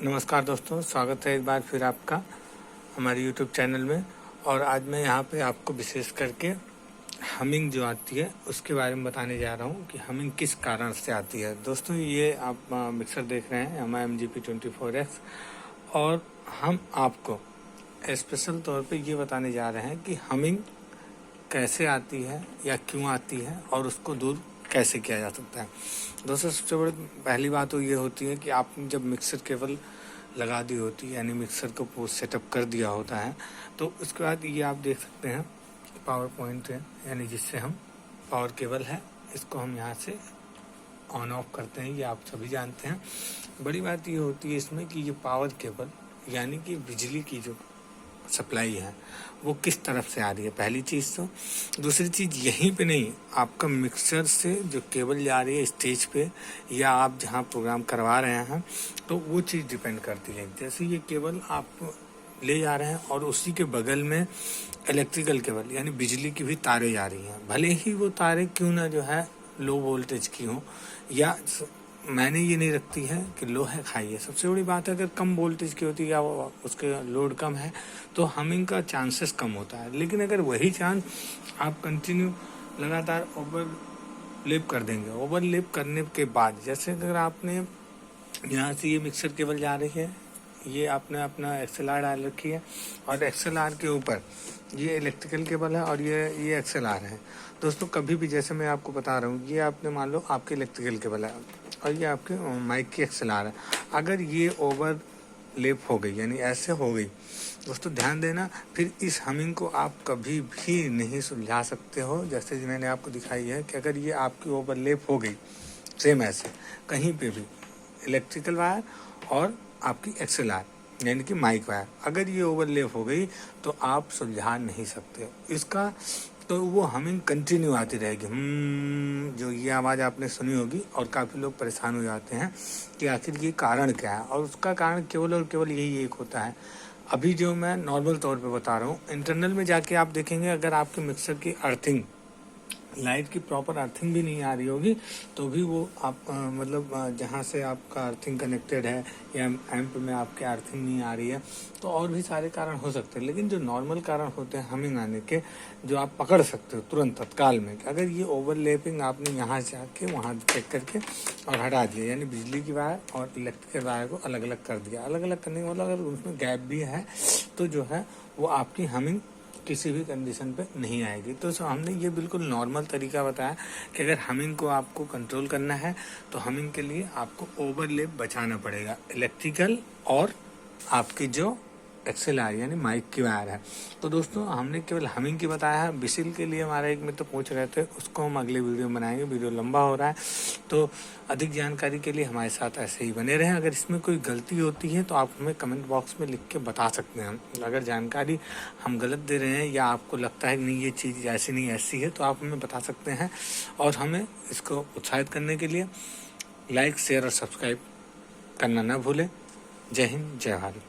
नमस्कार दोस्तों, स्वागत है एक बार फिर आपका हमारे YouTube चैनल में। और आज मैं यहाँ पे आपको विशेष करके हमिंग जो आती है उसके बारे में बताने जा रहा हूँ कि हमिंग किस कारण से आती है। दोस्तों, ये आप मिक्सर देख रहे हैं हमारा MGP24X, और हम आपको स्पेशल तौर पे ये बताने जा रहे हैं कि हमिंग कैसे आती है या क्यों आती है और उसको दूर कैसे किया जा सकता है। दोस्तों, सबसे बड़ी पहली बात तो ये होती है कि आपने जब मिक्सर केबल लगा दी होती है, यानी मिक्सर को सेटअप कर दिया होता है, तो उसके बाद ये आप देख सकते हैं पावर पॉइंट है, यानी जिससे हम पावर केबल है इसको हम यहाँ से ऑन ऑफ करते हैं, ये आप सभी जानते हैं। बड़ी बात ये होती है इसमें कि ये पावर केबल यानी कि बिजली की जो सप्लाई है वो किस तरफ से आ रही है, पहली चीज़। तो दूसरी चीज़ यहीं पे नहीं, आपका मिक्सर से जो केबल जा रही है स्टेज पे या आप जहाँ प्रोग्राम करवा रहे हैं तो वो चीज़ डिपेंड करती है। जैसे ये केबल आप ले जा रहे हैं और उसी के बगल में इलेक्ट्रिकल केबल यानी बिजली की भी तारें जा रही हैं, भले ही वो तारें क्यों ना जो है लो वोल्टेज की हो, या मैंने ये नहीं रखती है कि लो है हाई है। सबसे बड़ी बात है अगर कम वोल्टेज की होती है या उसके लोड कम है तो हमिंग का चांसेस कम होता है। लेकिन अगर वही चांस आप कंटिन्यू लगातार ओवरलेप कर देंगे, ओवरलेप करने के बाद जैसे अगर आपने यहाँ से ये मिक्सर केबल जा रही है, ये आपने अपना XLR डाल रखी है और XLR के ऊपर ये इलेक्ट्रिकल केबल है और ये XLR है। दोस्तों, कभी भी जैसे मैं आपको बता रहा हूँ, ये आपने मान लो आपके इलेक्ट्रिकल केबल है और ये आपके माइक की XLR है। अगर ये ओवर लेप हो गई यानी ऐसे हो गई, दोस्तों ध्यान देना, फिर इस हमिंग को आप कभी भी नहीं सुलझा सकते हो। जैसे मैंने आपको दिखाई है कि अगर ये आपकी ओवरलेप हो गई सेम ऐसे कहीं पे भी इलेक्ट्रिकल वायर और आपकी XLR यानी कि माइक वायर, अगर ये ओवरलेप हो गई तो आप सुलझा नहीं सकते हो इसका। तो वो हमिंग कंटिन्यू आती रहेगी, जो ये आवाज़ आपने सुनी होगी, और काफ़ी लोग परेशान हो जाते हैं कि आखिर ये कारण क्या है। और उसका कारण केवल और केवल यही एक होता है। अभी जो मैं नॉर्मल तौर पे बता रहा हूँ, इंटरनल में जाके आप देखेंगे अगर आपके मिक्सर की अर्थिंग, लाइट की प्रॉपर अर्थिंग भी नहीं आ रही होगी तो भी वो आप जहाँ से आपका अर्थिंग कनेक्टेड है या एम्प में आपके अर्थिंग नहीं आ रही है, तो और भी सारे कारण हो सकते हैं। लेकिन जो नॉर्मल कारण होते हैं हमिंग आने के, जो आप पकड़ सकते हो तुरंत तत्काल में, अगर ये ओवरलैपिंग आपने यहाँ से आके वहाँ चेक करके और हटा दिया, यानी बिजली की वायर और इलेक्ट्रिकल वायर को अलग अलग कर दिया, अलग अलग करने के मतलब अगर उसमें गैप भी है तो जो है वो आपकी हमिंग किसी भी कंडीशन पे नहीं आएगी। तो हमने ये बिल्कुल नॉर्मल तरीका बताया कि अगर हमिंग को आपको कंट्रोल करना है तो हमिंग के लिए आपको ओवरलेप बचाना पड़ेगा, इलेक्ट्रिकल और आपकी जो XLR यानी माइक की वायर है। तो दोस्तों, हमने केवल हमिंग की बताया है। बिसिल के लिए हमारा एक मित्र पूछ रहे थे, उसको हम अगले वीडियो में बनाएंगे, वीडियो लंबा हो रहा है। तो अधिक जानकारी के लिए हमारे साथ ऐसे ही बने रहें। अगर इसमें कोई गलती होती है तो आप हमें कमेंट बॉक्स में लिख के बता सकते हैं। अगर जानकारी हम गलत दे रहे हैं या आपको लगता है कि नहीं ये चीज़ ऐसी नहीं ऐसी है, तो आप हमें बता सकते हैं। और हमें इसको उत्साहित करने के लिए लाइक, शेयर और सब्सक्राइब करना ना भूलें। जय हिंद, जय भारत।